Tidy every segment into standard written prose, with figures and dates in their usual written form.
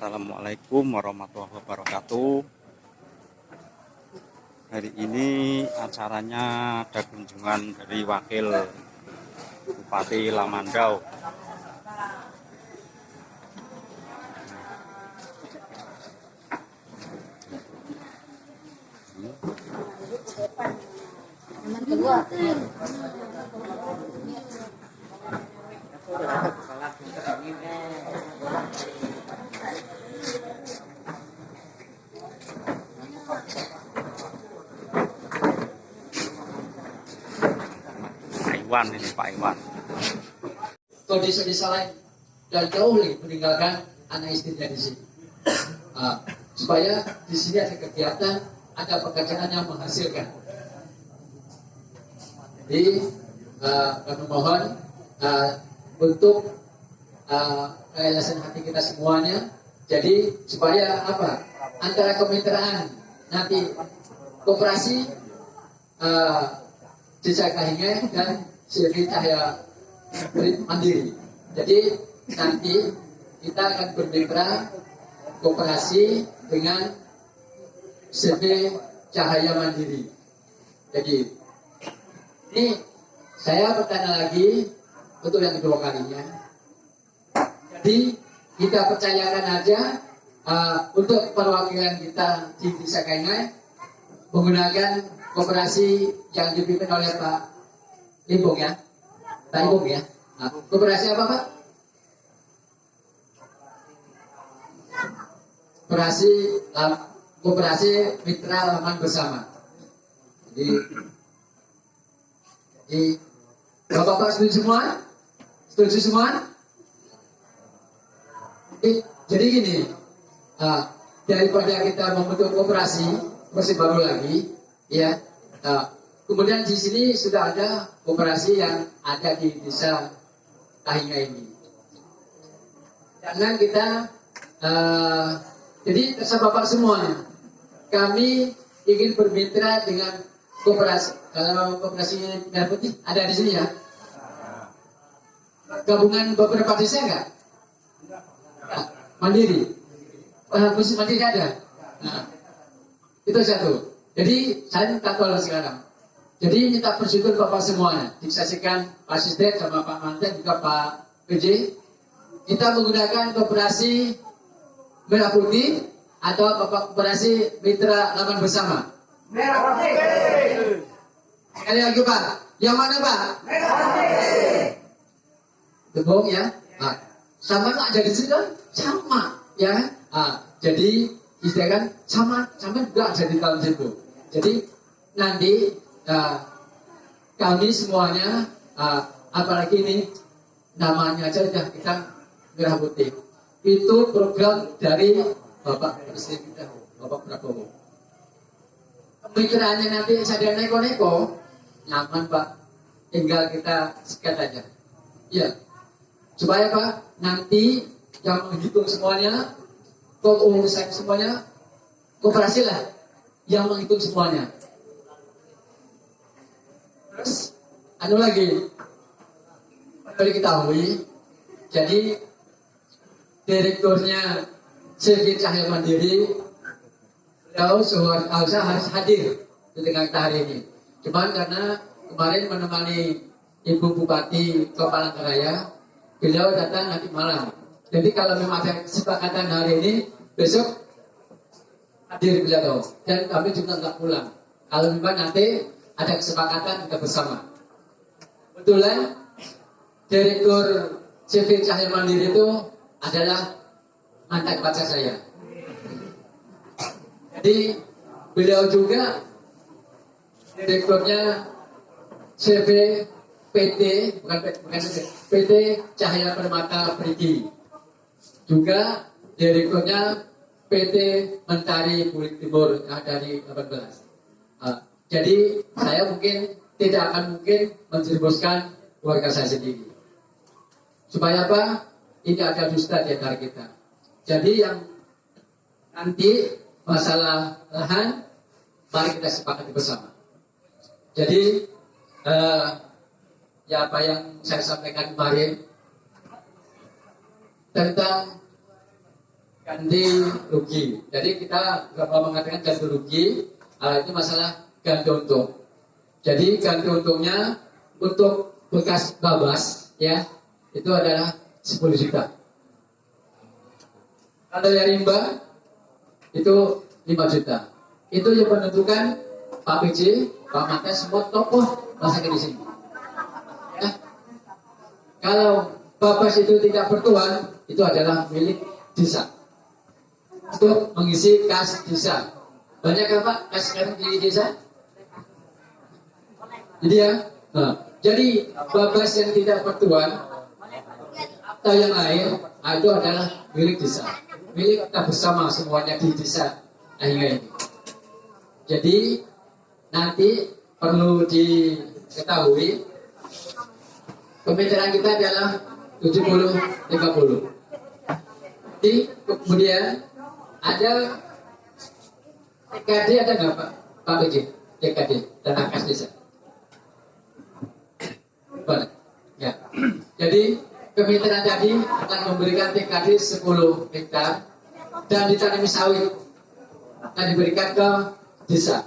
Assalamualaikum warahmatullahi wabarakatuh. Hari ini acaranya ada kunjungan dari Wakil Bupati Lamandau. Pak Iwan ini Pak Iwan. Kalau desa-desa lain dan jauh lebih meninggalkan anak istrinya di sini. Supaya di sini ada kegiatan, ada pekerjaan yang menghasilkan. Jadi kami mohon untuk yayasan hati kita semuanya. Jadi supaya apa? Antara kemitraan nanti koperasi Desa Kahingai dan Silvi Cahaya Mandiri. Jadi nanti kita akan bermitra koperasi dengan Silvi Cahaya Mandiri. Jadi ini saya bertanya lagi untuk yang kedua kalinya. Jadi kita percayakan aja untuk perwakilan kita di Desa Kahingai menggunakan koperasi yang dipimpin oleh Pak Limbong ya, Pak Limbong ya. Koperasi apa Pak? Koperasi Mitra Laman Bersama. Jadi Bapak-bapak setuju semua? Setuju semua? Jadi gini, daripada kita membentuk koperasi masih baru lagi, ya. Kemudian di sini sudah ada koperasi yang ada di Desa Kahingai ini. Jangan kita, jadi terserah Bapak semua, kami ingin bermitra dengan koperasi. Kalau koperasi Merah Putih ada di sini ya. Gabungan beberapa desa enggak? Mandiri. Musik Mandiri ada. Itu satu. Jadi saya minta tolong sekarang. Jadi minta bersyukur Bapak semuanya. Disaksikan Pak Sisdet sama Pak Manten juga Pak PJ. Kita menggunakan koperasi Merah Putih atau koperasi Mitra Laman Bersama. Merah Putih. Sekali lagi Pak. Yang mana Pak? Merah Putih. Debong ya. Sama nggak jadi sini kan? Sama ya. Jadi istilahkan sama juga ada di dalam situ. Jadi nanti kami semuanya, apalagi ini namanya aja sudah kita Merah Putih. Itu program dari Bapak Presiden kita, Bapak Prabowo. Pemikirannya nanti saya neko-neko, nyaman Pak. Tinggal kita sekat aja. Ya, supaya Pak nanti yang menghitung semuanya, saya semuanya, koperasi lah yang menghitung semuanya. Terus, anu lagi, perlu diketahui, jadi direkturnya Silvi Cahaya Mandiri, harus hadir di tengah kita hari ini. Cuman karena kemarin menemani Ibu Bupati ke Palangkaraya, beliau datang nanti malam. Jadi kalau memang ada kesepakatan hari ini, besok hadir beliau. Dan kami juga nggak pulang. Kalau memang nanti ada kesepakatan kita bersama. Kebetulan Direktur Silvi Cahaya Mandiri itu adalah mantan pacar saya. Jadi beliau juga direkturnya CV PT, bukan PT Cahaya Permata Perigi. Juga direkturnya PT Mentari Pulik Timur dari 18. Jadi saya mungkin tidak akan mungkin menjerumuskan keluarga saya sendiri. Supaya apa? Tidak ada dusta di antara kita. Jadi yang nanti masalah lahan, mari kita sepakati bersama. Jadi ya apa yang saya sampaikan kemarin tentang ganti rugi. Jadi kita kalau mengatakan ganti rugi, itu masalah ganti untung. Jadi ganti untungnya untuk bekas babas ya itu adalah 10 juta. Kalau yang rimba itu 5 juta. Itu yang menentukan Pak PJ, Pak Mantes, semua tokoh masyarakat di sini. Ya. Kalau babas itu tidak bertuan, itu adalah milik desa. Untuk mengisi kas desa. Banyak kan Pak kas sekarang di desa? Jadi ya, jadi babas yang tidak bertuan atau yang lain itu adalah milik desa, milik kita bersama semuanya di desa Ahingga ini. Jadi nanti perlu diketahui pembicaraan kita adalah 70-30. Jadi kemudian ada TKD ada nggak Pak PJ? TKD dan kas desa. Ya. Jadi kemitraan tadi akan memberikan TKD 10 hektar dan ditanami sawit akan diberikan ke desa.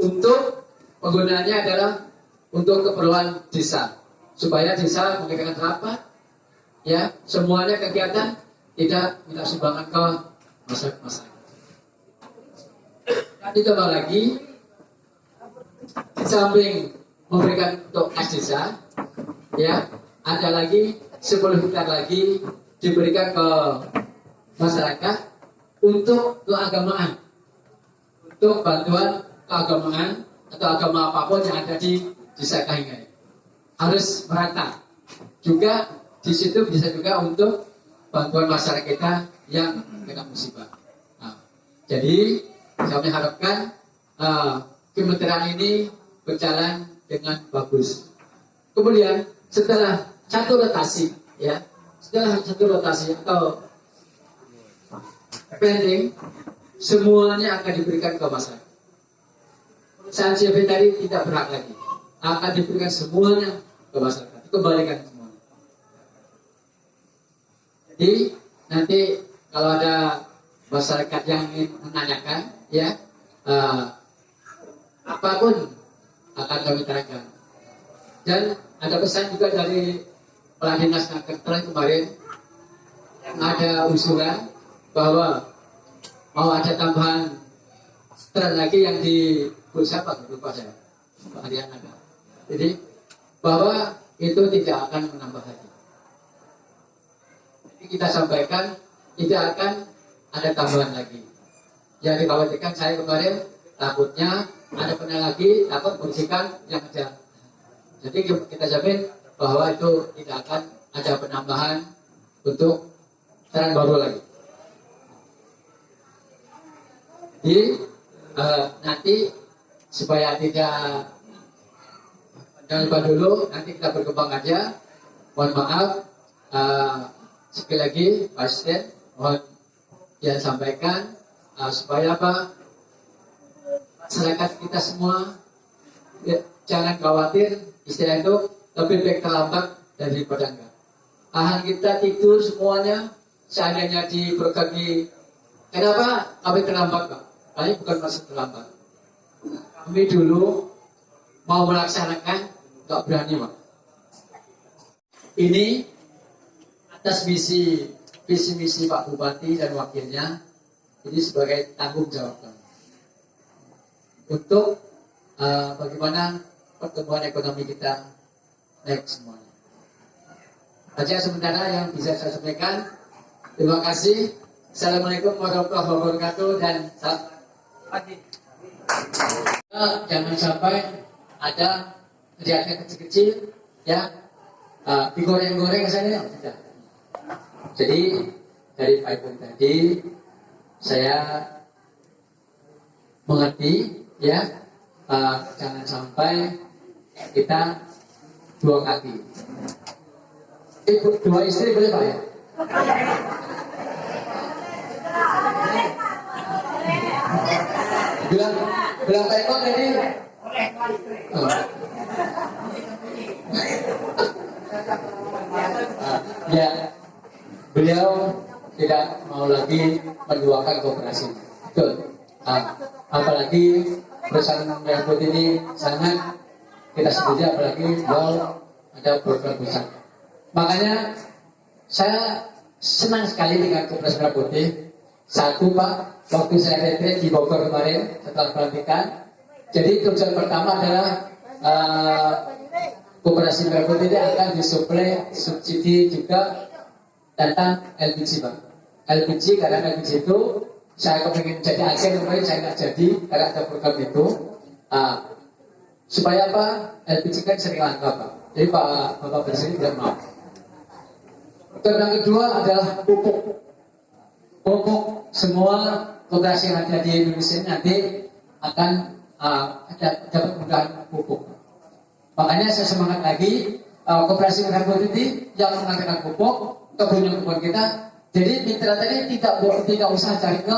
Untuk penggunaannya adalah untuk keperluan desa supaya desa mengadakan rapat, ya semuanya kegiatan tidak minta sumbangan ke masyarakat. Dan ditambah lagi di samping memberikan untuk kas desa, ya ada lagi 10 hektar lagi diberikan ke masyarakat untuk keagamaan, untuk bantuan keagamaan atau agama apapun yang ada di desa Kahingga. Harus merata. Juga di situ bisa juga untuk bantuan masyarakat kita yang kena musibah. Nah, jadi kami harapkan kementerian ini berjalan dengan bagus. Kemudian setelah satu rotasi, ya, setelah satu rotasi atau pending, semuanya akan diberikan ke masyarakat. Perusahaan CV tadi tidak berhak lagi, akan diberikan semuanya ke masyarakat, kembalikan semuanya. Jadi nanti kalau ada masyarakat yang ingin menanyakan, ya, apapun akan kami terangkan. Dan ada pesan juga dari Kepala Dinas Nakertran kemarin yang ada usulan bahwa mau ada tambahan tren lagi yang di siapa lupa saya, Pak Arian ada. Jadi bahwa itu tidak akan menambah lagi. Jadi kita sampaikan tidak akan ada tambahan lagi. Yang dikhawatirkan saya kemarin takutnya ada pernah lagi takut bersihkan yang ada. Jadi kita jamin bahwa itu tidak akan ada penambahan untuk tren baru lagi. Jadi nanti supaya tidak jangan lupa dulu, nanti kita berkembang aja. Mohon maaf sekali lagi Pak Asisten, mohon dia sampaikan supaya apa masyarakat kita semua ya, jangan khawatir, istilah itu lebih baik terlambat daripada enggak. Kita tidur semuanya seandainya diberkati. Kenapa kami terlambat Pak? Kami bukan masih terlambat. Kami dulu mau melaksanakan nggak berani Pak. Ini atas visi misi Pak Bupati dan wakilnya, ini sebagai tanggung jawab kami untuk bagaimana pertumbuhan ekonomi kita naik semuanya. Saja sementara yang bisa saya sampaikan. Terima kasih. Assalamualaikum warahmatullahi wabarakatuh dan selamat pagi. Jangan sampai ada kejadian kecil-kecil ya digoreng-goreng saja. Jadi dari Pak Ibu tadi saya mengerti ya, jangan sampai kita dua kaki. Dua istri boleh Pak ya? Bilang Pak Eko tadi. Ya, beliau tidak mau lagi menjualkan koperasi. Betul. Apalagi perusahaan Merah Putih ini sangat kita setuju, apalagi kalau ada program besar. Makanya saya senang sekali dengan Koperasi Merah Putih. Satu Pak, waktu saya retret di Bogor kemarin setelah pelantikan, jadi tujuan pertama adalah Koperasi Merah Putih ini akan disuplai subsidi juga tentang LPG Pak. LPG karena LPG itu saya kepingin jadi agen, kemarin saya nggak jadi karena ada program itu. Supaya apa? LPG kan sering langka Pak. Jadi Bapak Presiden tidak mau. Dan yang kedua adalah pupuk. Pupuk semua koperasi yang ada di Indonesia nanti akan dapat kemudahan pupuk. Makanya saya semangat lagi Koperasi Merah Putih yang mengatakan pupuk kebun kita. Jadi mitra tadi tidak usah cari ke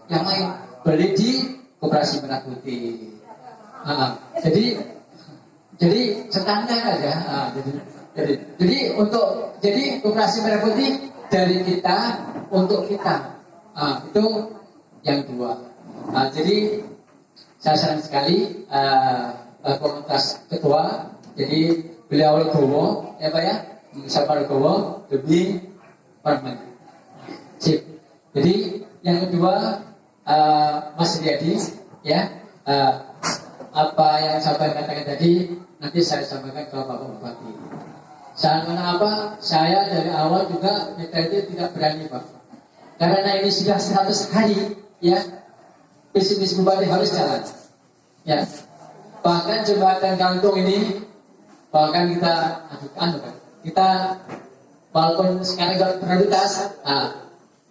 yang lain, beli di Koperasi Merah Putih. Jadi standar aja. Jadi Koperasi Merah Putih dari kita untuk kita. Itu yang dua. Jadi saya senang sekali komunitas ketua. Jadi beliau Legowo, ya Pak ya, Siapa Legowo lebih permanen. Sip. Jadi yang kedua Mas Riyadi, ya, apa yang saya katakan tadi nanti saya sampaikan ke Bapak Bupati. Kenapa saya dari awal juga mitra itu tidak berani Pak, karena ini sudah 100 hari, ya, visi misi Bupati harus jalan, ya. Bahkan jembatan gantung ini, bahkan kita walaupun sekarang gak prioritas,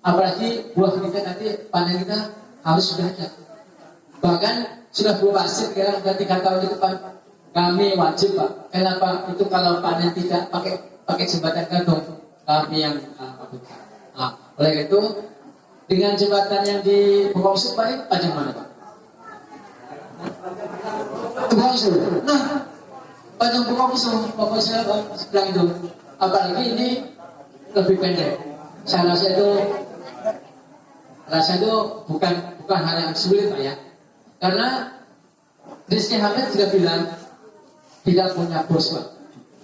apalagi buah kita nanti panen kita harus sudah ada. Bahkan sudah buah pasir kira 3 tahun ke depan kami wajib Pak. Kenapa? Itu kalau panen tidak pakai jembatan gantung kami yang lakukan. Oleh itu dengan jembatan yang di Bukausu Pak, panjang mana Pak? Bukausu. Nah, panjang Bukausu saya bilang itu. Apalagi ini lebih pendek. Saya rasa itu bukan hal yang sulit Pak ya. Karena Rizky Hamid juga bilang tidak punya bos Pak.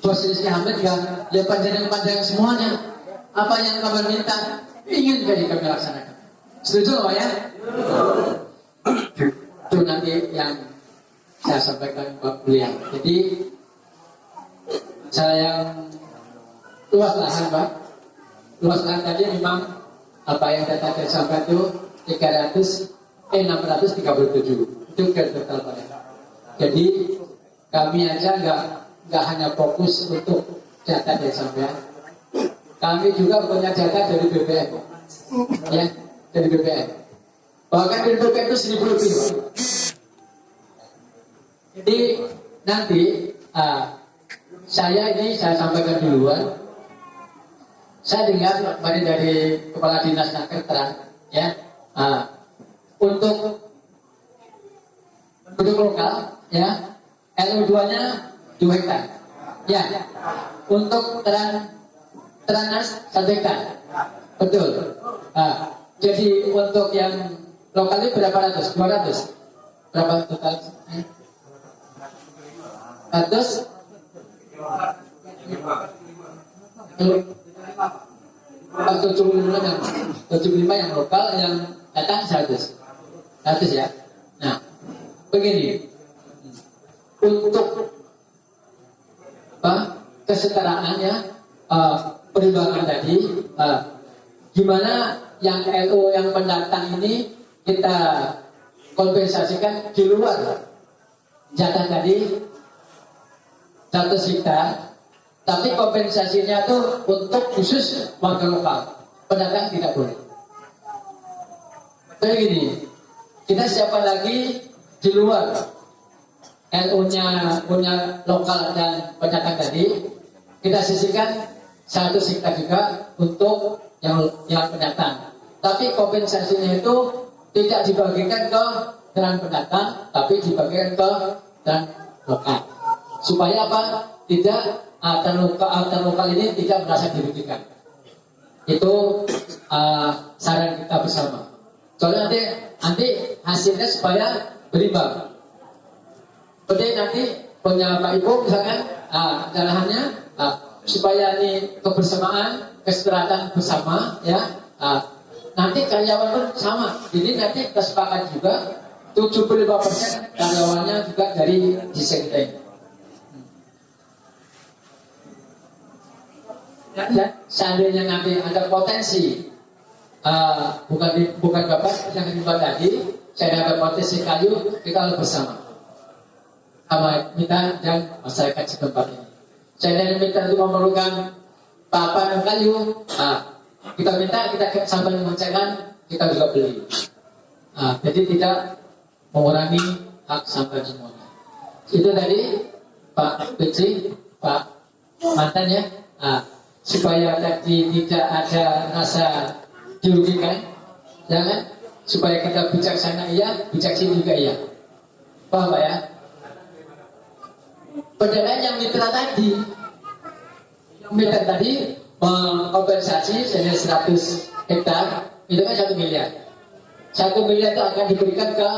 Bos Rizky Hamid ya panjang semuanya. Apa yang kamu minta ingin kami laksanakan. Setuju Pak ya? Itu nanti yang saya sampaikan ke beliau. Jadi saya yang luas lahan Pak. Luas lahan tadi memang apa yang data saya sampaikan itu 637 itu total Pak. Jadi kami aja nggak hanya fokus untuk data dari sampean, kami juga punya data dari BPM, ya, dari BPM. Bahkan dari BPM itu 1000 lebih. Jadi nanti saya sampaikan duluan. Saya dengar kemarin dari Kepala Dinas Nakertran, ya, untuk lokal, ya, LO2-nya 2 hektar, ya, untuk Teranas 1 hektar, betul. Jadi untuk yang lokal ini berapa ratus? 200? Berapa total? 100? 75 yang lokal, yang datang 100 ya. Nah, begini, untuk kesetaraannya, perimbangan tadi, gimana yang LO yang pendatang ini kita kompensasikan di luar jatah tadi 100 hektar, tapi kompensasinya itu untuk khusus warga lokal, pendatang tidak boleh. Jadi gini, kita siapa lagi di luar LO-nya punya lokal dan pendatang tadi, kita sisihkan 100 hektar juga untuk yang pendatang. Tapi kompensasinya itu tidak dibagikan ke dan pendatang, tapi dibagikan ke dan lokal. Supaya apa? Tidak antar lokal ini tidak merasa dirugikan. Itu saran kita bersama. Soalnya nanti hasilnya supaya berimbang. Seperti nanti punya Pak Ibu misalkan kesalahannya supaya ini kebersamaan, kesepakatan bersama ya. Nanti karyawan pun sama. Jadi nanti kita sepakat juga 75% karyawannya juga dari desain kita ini. Dan seandainya nanti ada potensi bukan Bapak yang kedua tadi, saya ada potensi kayu, kita harus bersama sama kita dan masyarakat setempat ini. Saya minta untuk memerlukan papan dan kayu, kita minta, kita sampai mengerjakan, kita juga beli. Jadi tidak mengurangi hak sampai semuanya. Itu tadi Pak Peci, Pak mantan ya, supaya tadi tidak ada rasa dirugikan, jangan, supaya kita bijaksana iya, bijaksana juga iya. Paham Pak ya? Padahal yang mitra tadi mengkompensasi senilai 100 hektar itu kan 1 miliar. 1 miliar itu akan diberikan ke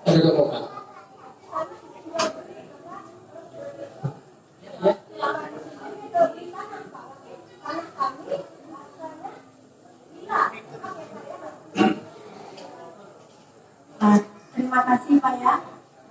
penduduk lokal. Terima kasih Pak ya.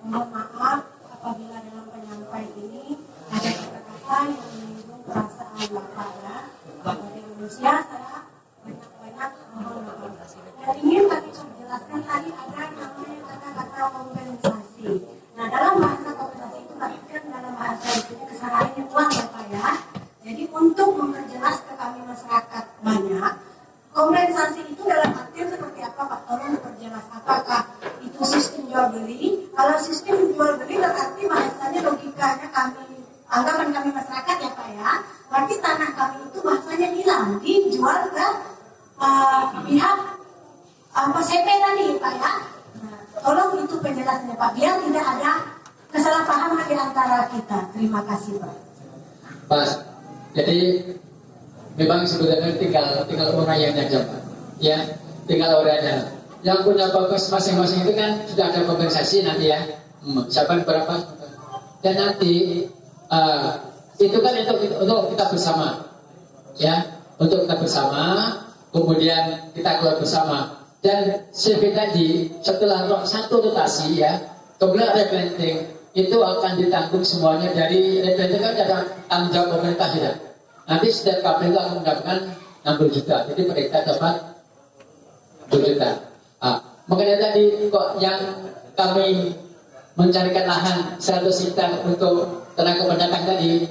Mohon maaf apabila dalam penyampaian ini ada kata-kata yang menyinggung perasaan Bapak ya. Dari Indonesia saya banyak-banyak mohon maaf. Dan ingin kami jelaskan tadi ada namanya kata-kata kompensasi. Nah dalam bahasa kompensasi itu kan dalam bahasa itu kesalahannya uang ya Pak ya. Jadi untuk memperjelas ke kami masyarakat banyak, kompensasi itu dalam artian seperti apa Pak? Tolong diperjelas. Apakah itu sistem jual beli? Kalau sistem jual beli berarti bahasanya logikanya kami, anggapan kami masyarakat ya Pak ya, berarti tanah kami itu bahasanya hilang, dijual ke pihak CP tadi Pak ya. Nah, tolong itu penjelasannya Pak, biar tidak ada kesalahpahaman di antara kita. Terima kasih Pak. Pak, jadi memang sebenarnya tinggal uraiannya aja Pak. Ya, tinggal uraiannya. Yang punya bagus masing-masing itu kan sudah ada kompensasi nanti ya. Siapa berapa? Dan nanti itu kan untuk kita bersama. Ya, untuk kita bersama, kemudian kita keluar bersama. Dan CV tadi setelah satu rotasi ya, kemudian replanting itu akan ditanggung semuanya dari replanting kan ada tanggung jawab pemerintah ya. Nanti setiap KPU akan mendapatkan 60 juta. Jadi mereka dapat 2 juta. Mengenai tadi kok yang kami mencarikan lahan 100 hektar untuk tenaga pendatang tadi,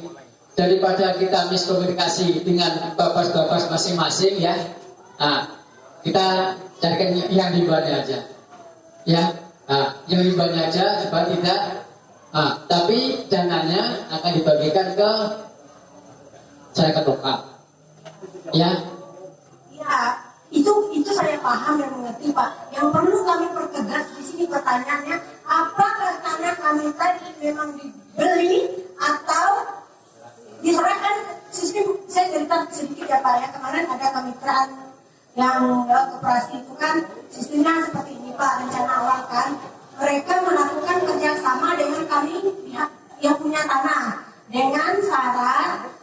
daripada kita miskomunikasi dengan bapas-bapas masing-masing ya, kita carikan yang himbauannya aja, ya, yang himbauannya aja supaya tidak, tapi dananya akan dibagikan ke masyarakat lokal, ya. Ya. Itu saya paham dan mengerti Pak. Yang perlu kami pertegas di sini pertanyaannya, apakah tanah kami tadi memang dibeli atau diserahkan sistem? Saya cerita sedikit ya Pak ya. Kemarin ada kemitraan yang koperasi itu kan sistemnya seperti ini Pak, rencana awal kan. Mereka melakukan kerjasama dengan kami pihak yang punya tanah dengan syarat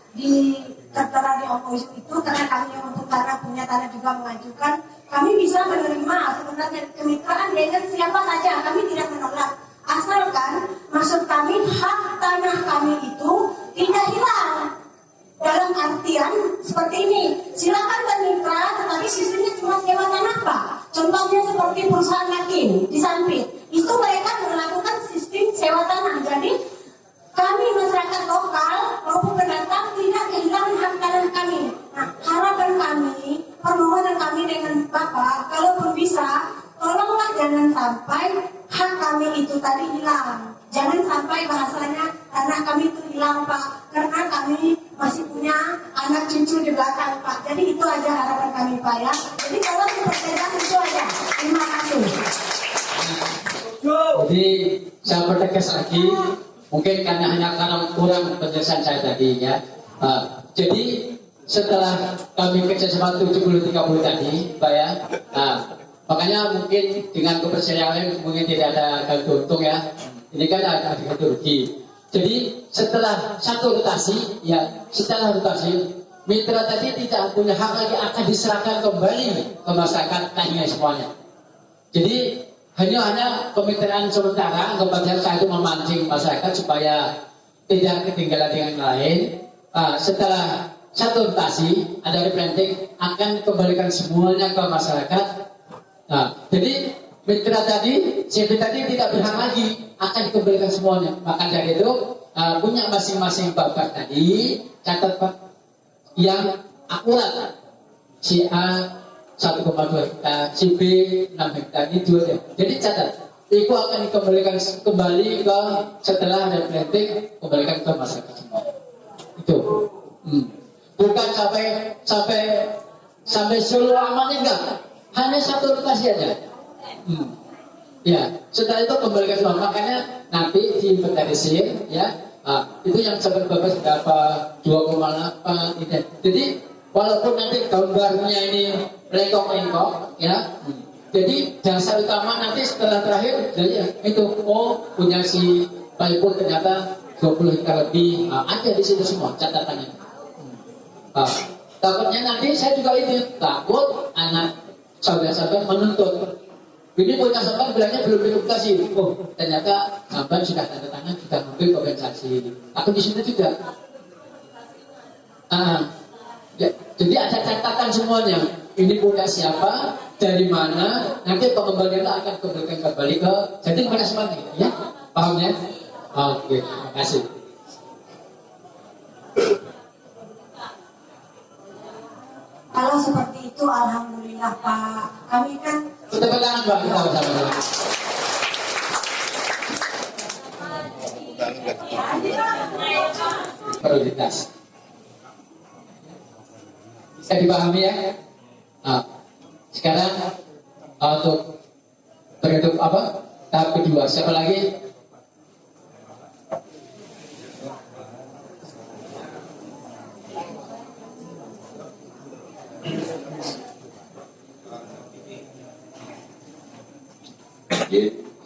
tertera di OPOIS itu, karena kami yang untuk tanah punya tanah juga mengajukan, kami bisa menerima sebenarnya kemitraan dengan siapa saja, kami tidak menolak, asalkan maksud kami hak tanah kami itu tidak hilang. Dalam artian seperti ini, silakan bermitra, tetapi sistemnya cuma sewa tanah Pak. Contohnya seperti perusahaan Yakin di Sampit, itu mereka melakukan sistem sewa tanah. Jadi kami masyarakat lokal maupun pendatang tidak kehilangan hak tanah kami. Nah, harapan kami, permohonan kami dengan Bapak, kalaupun bisa, tolonglah jangan sampai hak kami itu tadi hilang. Jangan sampai bahasanya tanah kami itu hilang Pak, karena kami masih punya anak cucu di belakang Pak. Jadi itu aja harapan kami Pak ya. Jadi kalau dipertegas itu aja. Terima kasih. Jadi saya pertegas lagi. Mungkin karena kurang penjelasan saya tadi ya. Jadi setelah kami kerjasama 70-30 tadi, Pak ya. Nah, makanya mungkin dengan kepercayaan mungkin tidak ada ganti untung ya. Ini kan ada ganti rugi. Jadi setelah satu rotasi, ya setelah rotasi, mitra tadi tidak punya hak lagi, akan diserahkan kembali ke masyarakat tanya semuanya. Jadi hanya kemitraan sementara, kepada saya itu memancing masyarakat supaya tidak ketinggalan dengan lain. Setelah satu rotasi, ada replanting, akan kembalikan semuanya ke masyarakat. Nah, jadi mitra tadi, CV tadi tidak berhak lagi, akan dikembalikan semuanya. Maka dari itu punya masing-masing bapak tadi, catat Pak, yang akurat. Si A 1,2 hektar, si B 6 hektar, ini 2 ya. Jadi catat, itu akan dikembalikan kembali ke setelah replanting, kembalikan ke masyarakat semua. Itu. Bukan sampai seluruh amannya enggak, hanya satu rotasi aja. Ya, setelah itu kembalikan semua. Makanya nanti diinventarisir ya. Itu yang seperti Bapak berapa 2,8 gitu. Jadi walaupun nanti gambarnya ini lengkok-lengkok ya. Jadi dasar utama nanti setelah terakhir ya, itu punya si Pak Ipul ternyata 20 hektar lebih. Ada di situ semua catatannya. Takutnya nanti saya juga itu takut anak saudara-saudara menuntut. Ini punya sampan bilangnya belum dikasih. Ternyata sampan sudah tanda tangan, sudah memberi kompensasi. Aku di sini juga. Ya, jadi ada catatan semuanya. Ini punya siapa, dari mana, nanti pengembalian akan kembalikan kembali ke. Jadi kepada semuanya, ya, paham ya? Oke, terima kasih. Kalau seperti itu, alhamdulillah Pak. Kami kan Tepuk tangan Pak, kita bersama-sama. Prioritas. Bisa dipahami ya? Sekarang untuk berhidup apa? Tahap kedua. Siapa lagi?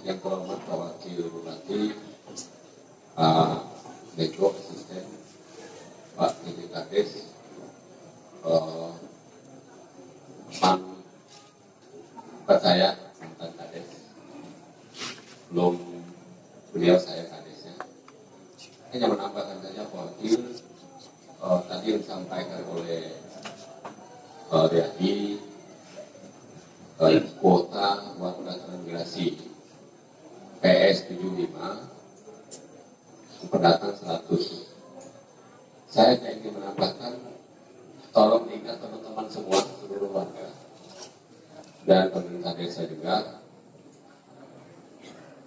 Yang terhormat Pak Wakil Bupati, Menko Asisten, Pak Dirjen Kades, saya mantan Kades, belum beliau saya Kadesnya. Hanya menambahkan saja Pak Wakil, tadi yang disampaikan oleh Riadi, kuota warga transmigrasi PS 75 pendatang 100. Saya ingin menambahkan, tolong diingat teman-teman semua, seluruh warga dan pemerintah desa juga.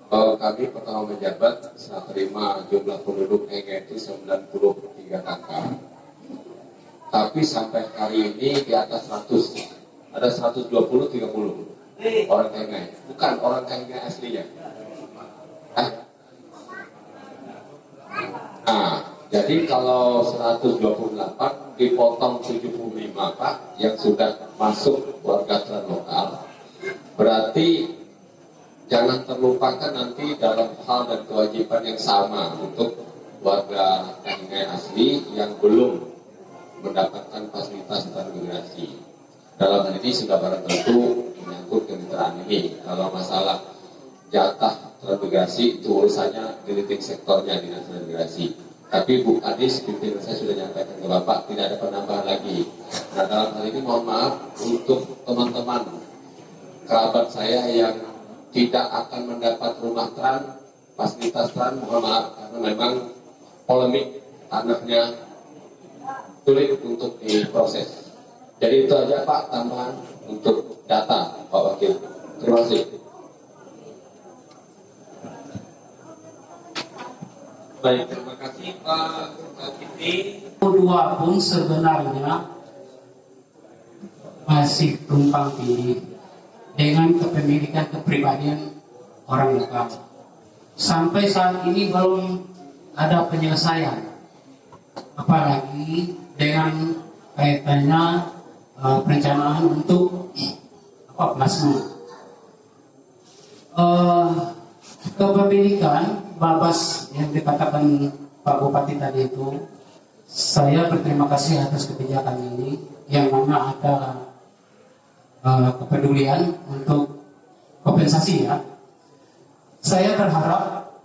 Kami pertama menjabat setelah terima jumlah penduduk itu 93 kakak, tapi sampai hari ini di atas 100. Ada 120-30 orang Kengai, bukan orang Kengai aslinya. Jadi kalau 128 dipotong 75 Pak yang sudah masuk warga translokal, berarti jangan terlupakan nanti dalam hal dan kewajiban yang sama untuk warga Kengai asli yang belum mendapatkan fasilitas transmigrasi. Dalam hal ini sudah barang tentu menyangkut kemitraan ini. Kalau masalah jatah transmigrasi itu urusannya di leading sektornya dinas transmigrasi. Tapi Bu Kadis, pimpinan saya sudah nyampaikan ke Bapak, tidak ada penambahan lagi. Nah dalam hal ini mohon maaf untuk teman-teman kerabat saya yang tidak akan mendapat rumah tran, fasilitas tran, mohon maaf karena memang polemik tanahnya sulit untuk diproses. Jadi itu aja Pak, tambahan untuk data Pak Wakil. Terima kasih. Baik, terima kasih Pak Kiti. Kedua pun sebenarnya masih tumpang tindih dengan kepemilikan kepribadian orang lokal. Sampai saat ini belum ada penyelesaian. Apalagi dengan kaitannya perencanaan untuk plasma. Kepemilikan Babas yang dikatakan Pak Bupati tadi itu, saya berterima kasih atas kebijakan ini yang mana ada kepedulian untuk kompensasi ya. Saya berharap,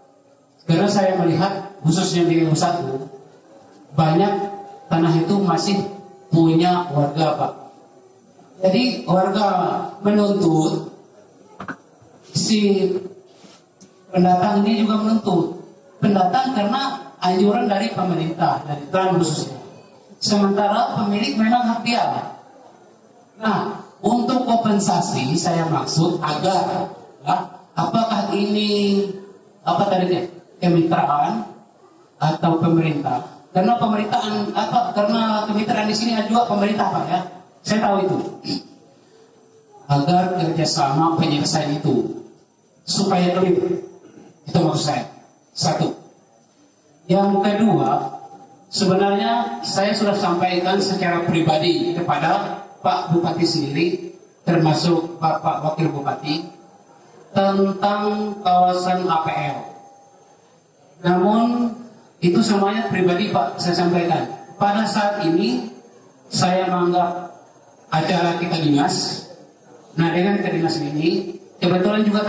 karena saya melihat khususnya di Riau 1 banyak tanah itu masih punya warga Pak. Jadi warga menuntut, si pendatang ini juga menuntut. Pendatang karena anjuran dari pemerintah, dari Tuan khususnya. Sementara pemilik memang hak dia. Nah, untuk kompensasi saya maksud agar apakah ini kemitraan atau pemerintah? Karena pemerintahan karena kemitraan di sini ada juga pemerintah Pak ya. Saya tahu itu. Agar kerjasama penyelesaian itu supaya clear. Itu maksud saya. Satu. Yang kedua, sebenarnya saya sudah sampaikan secara pribadi kepada Pak Bupati sendiri, termasuk Bapak Wakil Bupati, tentang kawasan APL. Namun itu semuanya pribadi Pak, saya sampaikan. Pada saat ini saya menganggap acara kita dinas. Nah dengan kedinas ini kebetulan juga